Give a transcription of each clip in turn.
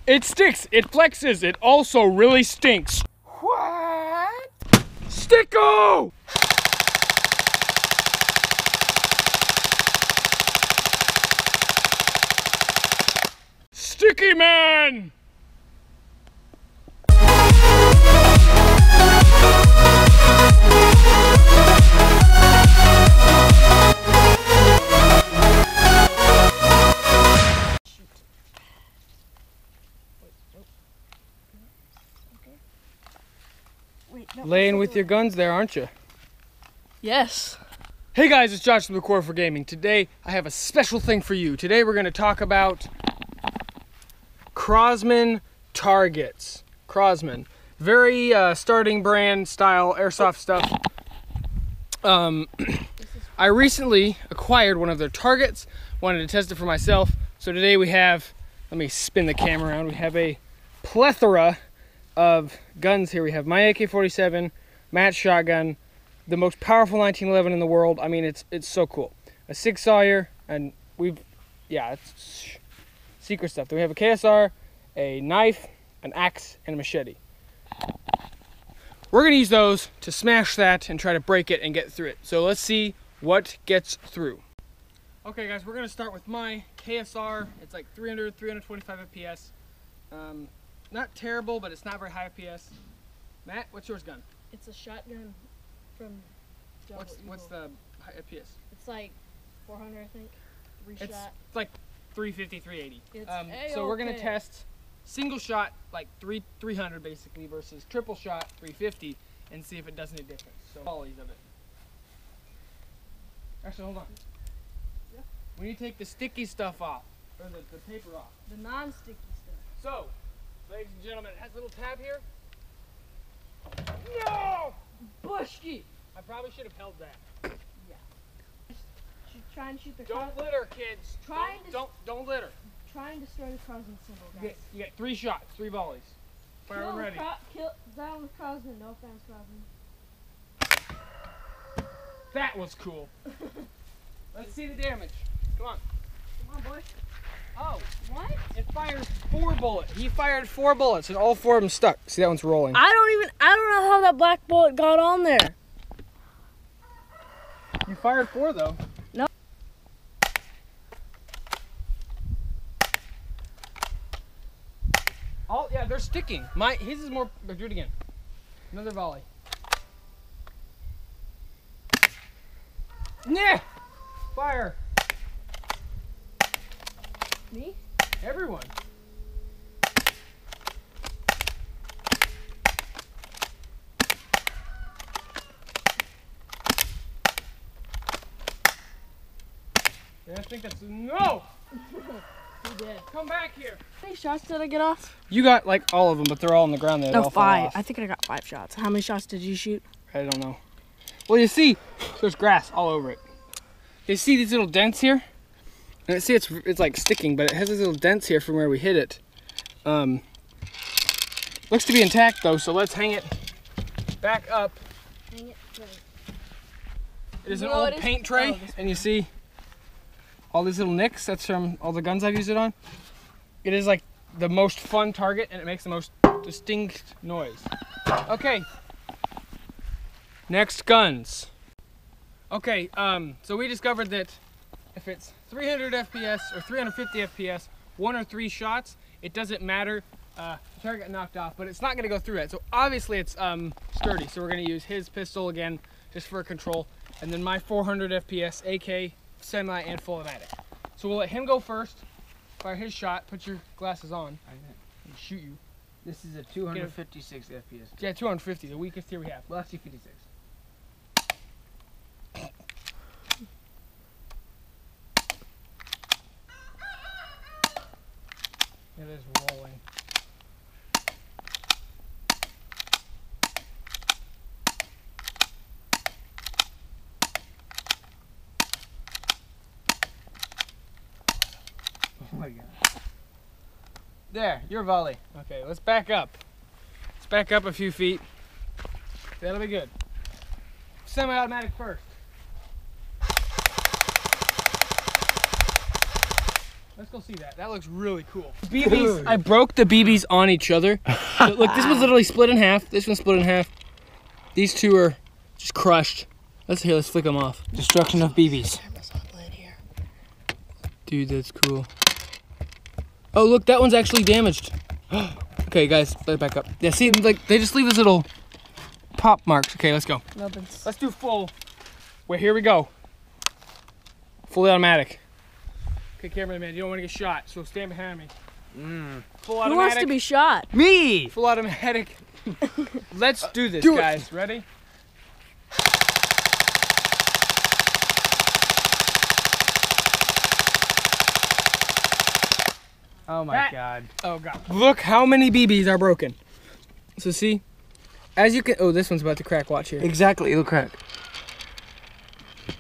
It sticks, it flexes, it also really stinks. What? Sticko! Sticky man! Laying with your guns there, aren't you? Yes. Hey guys, it's Josh from the Core for Gaming. Today, I have a special thing for you. Today, we're going to talk about Crosman targets. Crosman. Very starting brand style airsoft stuff. I recently acquired one of their targets. Wanted to test it for myself. So today we have, let me spin the camera around. We have a plethora of guns here. We have my AK-47, Matt's shotgun, the most powerful 1911 in the world. I mean, it's so cool. A Sig Sauer, and it's secret stuff. Then we have a KSR, a knife, an axe, and a machete. We're gonna use those to smash that and try to break it and get through it. So let's see what gets through. Okay guys, we're gonna start with my KSR. It's like 325 FPS. Not terrible, but it's not very high FPS. Matt, what's yours gun? It's a shotgun from What's the high FPS? It's like 400, I think. It's like 350, 380. It's so we're gonna test single shot like 300 basically versus triple shot 350 and see if it does any difference. So volleys of it. Actually, hold on. Yeah. We need to take the sticky stuff off, or the paper off. The non-sticky stuff. So, ladies and gentlemen, it has a little tab here. No! Bushki! I probably should have held that. Yeah. Try and shoot the Don't litter, kids. Don't litter. Try and destroy the Crosman symbol, guys. You get 3 shots, 3 volleys. Fire when ready. Down with Crosman. No offense, Crosman. That was cool. Let's see the damage. Come on. Come on, boy. Oh. What? It fires 4 bullets. He fired 4 bullets and all 4 of them stuck. See, that one's rolling. I don't know how that black bullet got on there. You fired 4 though. No. Oh yeah, they're sticking. His is more. Do it again. Another volley. Yeah. Fire. Me? Everyone. Yeah, I think that's no. You did. Come back here. How many shots did I get off? You got like all of them, but they're all on the ground. They all fall 5. off. I think I got 5 shots. How many shots did you shoot? I don't know. Well, you see, there's grass all over it. You see these little dents here? And see, it's like sticking, but it has these little dents here from where we hit it. Looks to be intact though, so let's hang it back up. Hang it right. It is an old paint tray, and you see all these little nicks. That's from all the guns I've used it on. It is like the most fun target, and it makes the most distinct noise. Okay. Next, guns. Okay, so we discovered that if it's 300 FPS or 350 FPS, 1 or 3 shots, it doesn't matter. The target got knocked off, but it's not gonna go through it. So obviously it's sturdy. So we're gonna use his pistol again, just for control, and then my 400 FPS AK, semi and full automatic. So we'll let him go first, fire his shot, put your glasses on, and shoot you. This is a 256 FPS. Yeah, 250, the weakest here we have. Well, actually 56. It is rolling. Oh my god. There, your volley. Okay, let's back up. Let's back up a few feet. That'll be good. Semi-automatic first. Let's go see that. That looks really cool. BBs, I broke the BBs on each other. So, look, this one's literally split in half. This one's split in half. These two are just crushed. Let's flick them off. Destruction of BBs. Dude, that's cool. Oh, look, that one's actually damaged. Okay, guys, let it back up. Yeah, see, like, they just leave these little pop marks. Okay, let's go. Let's do full. Wait, here we go. Fully automatic. Okay, cameraman, you don't want to get shot, so stand behind me. Full automatic. Who wants to be shot? Me! Full automatic. Let's do this, guys. Ready? Oh my god. Oh god. Look how many BBs are broken. So see, as you can, oh, this one's about to crack. Watch here. Exactly, it'll crack.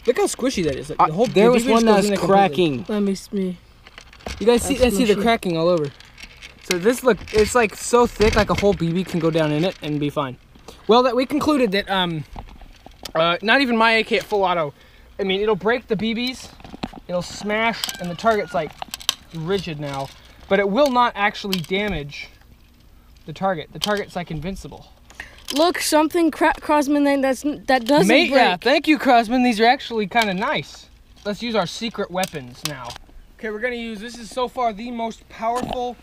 Look how squishy that is. Like, the whole, there the was BB one just goes that's in there completely. cracking. Let me see. You guys see? That's See the squishy. cracking all over. So this, look, it's like so thick, like a whole BB can go down in it and be fine. Well, that we concluded that not even my AK at full auto. I mean, it'll break the BBs, it'll smash, and the target's like rigid now, but it will not actually damage the target. The target's like invincible. Look, something Crosman that doesn't break. Yeah, thank you, Crosman. These are actually kind of nice. Let's use our secret weapons now. Okay, we're gonna use, this is so far the most powerful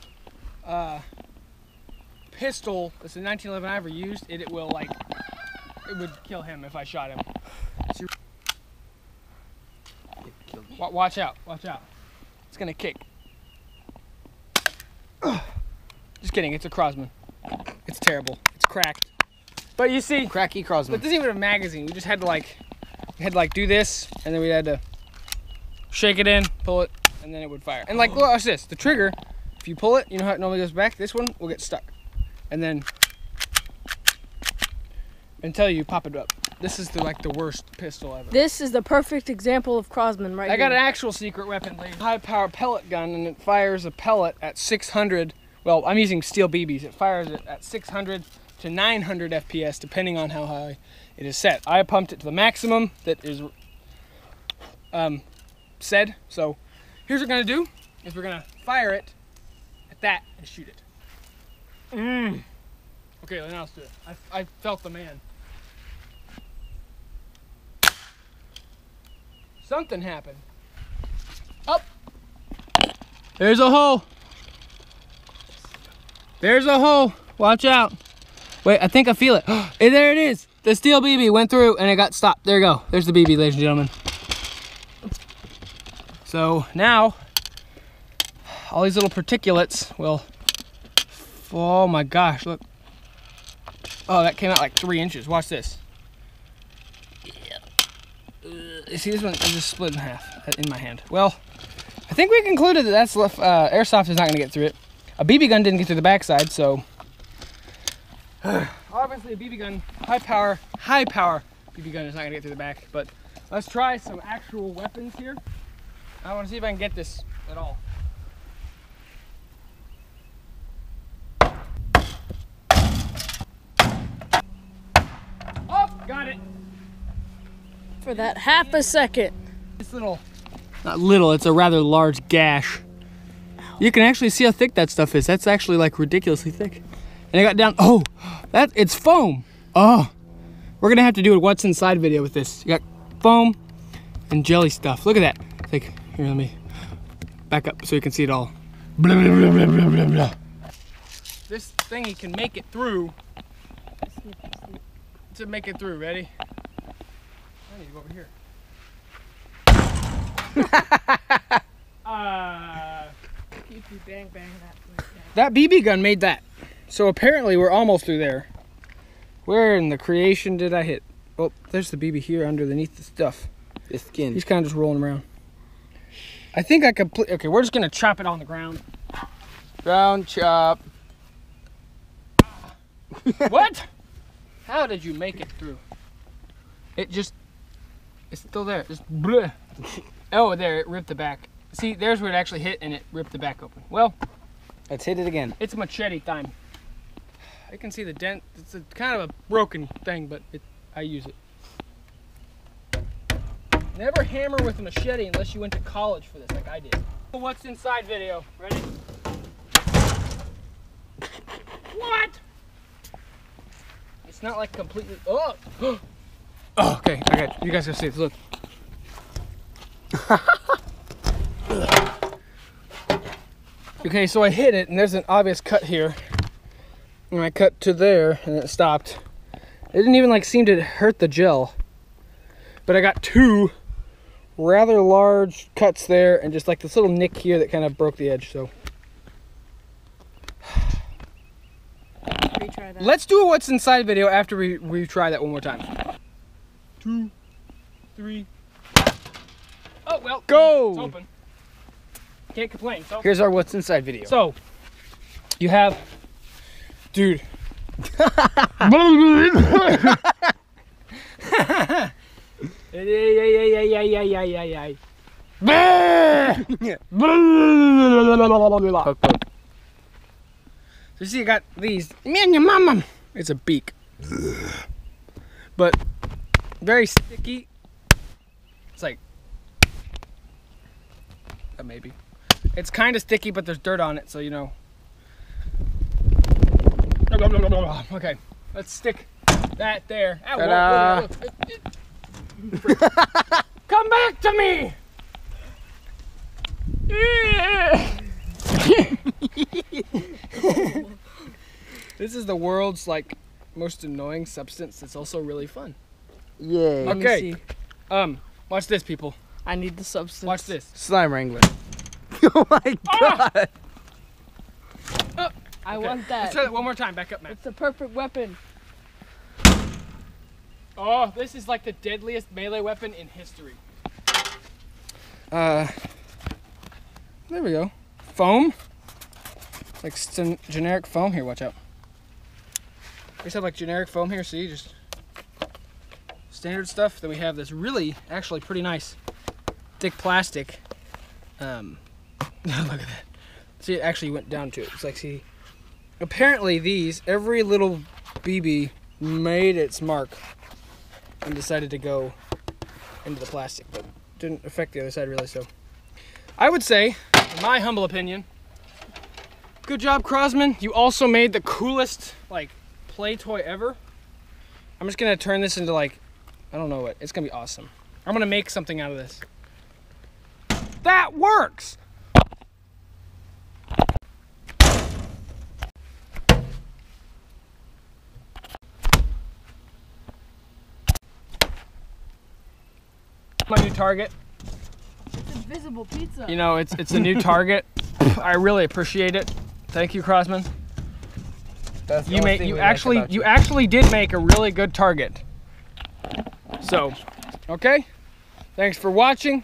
pistol. It's a 1911 I ever used. It will like, it would kill him if I shot him. Watch out, watch out. It's gonna kick. Just kidding, it's a Crosman. It's terrible, it's cracked. But you see, Cracky Crosman. but this isn't even a magazine. We just had to like, do this, and then we had to shake it in, pull it, and then it would fire. And like, watch this, the trigger, if you pull it, you know how it normally goes back? This one will get stuck. And then, until you pop it up. This is the worst pistol ever. This is the perfect example of Crosman right I got here. an actual secret weapon, ladies. High power pellet gun, and it fires a pellet at 600, well, I'm using steel BBs. It fires it at 600 to 900 FPS, depending on how high it is set. I pumped it to the maximum that is said. So here's what we're gonna do, is we're gonna fire it at that and shoot it. Okay, now let's do it. I felt the man. Something happened. Up. There's a hole. There's a hole. Watch out. Wait, I think I feel it. Hey, there it is. The steel BB went through and it got stopped. There you go. There's the BB, ladies and gentlemen. So now, all these little particulates will, oh my gosh, look. Oh, that came out like 3 inches. Watch this. You see, this one is just split in half in my hand. Well, I think we concluded that that's airsoft is not going to get through it. A BB gun didn't get through the backside, so obviously a BB gun, high power BB gun is not going to get through the back. But let's try some actual weapons here. I want to see if I can get this at all. Oh, got it. For that half a second. This little, not little, it's a rather large gash. You can actually see how thick that stuff is. That's actually like ridiculously thick. And I got down, oh, it's foam. Oh, we're gonna have to do a what's inside video with this. You got foam and jelly stuff. Look at that. It's like, here, let me back up so you can see it all. Blah, blah, blah, blah, blah, blah, blah. This thingy can make it through. To make it through, ready? I need to go over here. That BB gun made that. So apparently we're almost through there. Where in the creation did I hit? Oh, there's the BB here underneath the stuff. The skin. He's kind of just rolling around. I think I complete. Okay, we're just gonna chop it on the ground. Ground chop. What? How did you make it through? It's still there. Just bleh. Oh, there, it ripped the back. See, there's where it actually hit and it ripped the back open. Well, let's hit it again. it's machete time. I can see the dent. It's kind of a broken thing, but I use it. Never hammer with a machete unless you went to college for this, like I did. What's inside video. Ready? What? It's not like completely. Oh! Oh, okay. Okay. You guys gotta see this. Look. Okay, so I hit it, and there's an obvious cut here. And I cut to there, and it stopped. It didn't even like seem to hurt the gel. But I got two rather large cuts there, and just like this little nick here that kind of broke the edge, so. Retry that. Let's do a what's inside video after we try that one more time. 2, 3. Oh, well. Go! It's open. Can't complain. So, Here's our what's inside video. so you have, dude. Poke, poke. So you see, I got these. Man, your mama. It's a beak, but very sticky. It's like maybe. It's kind of sticky, but there's dirt on it, so you know. Okay, let's stick that there. Ow, whoa, look. Come back to me! This is the world's like most annoying substance. It's also really fun. Yay. Let me Okay. see. Watch this, people. I need the substance. Watch this. Slime Wrangler. Oh my god. I Okay, want Let's that. try that one more time. Back up, Matt. It's the perfect weapon. Oh, this is like the deadliest melee weapon in history. There we go. Foam. Like generic foam here. Watch out. We just have like generic foam here. See, just standard stuff. Then we have this really, actually pretty nice, thick plastic. Look at that. See, it actually went down to it. It's like, see, apparently these, every little BB made its mark and decided to go into the plastic, but didn't affect the other side really. So I would say, in my humble opinion, good job, Crosman. You also made the coolest like play toy ever. I'm just gonna turn this into like, I don't know what, it's gonna be awesome. I'm gonna make something out of this. That works! My new target. It's invisible pizza. You know, it's a new target. I really appreciate it. Thank you, Crosman. That's the You only made thing you we like actually about you actually did make a really good target. So, okay. Thanks for watching.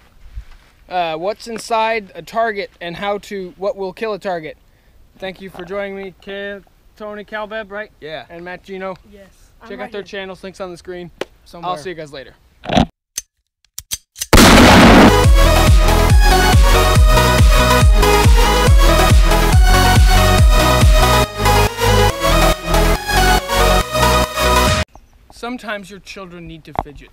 What's inside a target and what will kill a target. Thank you for joining me, Tony Calveb, right? Yeah. And Matt Gino. Yes. Check out their channels, links on the screen. Somewhere. I'll see you guys later. Sometimes your children need to fidget.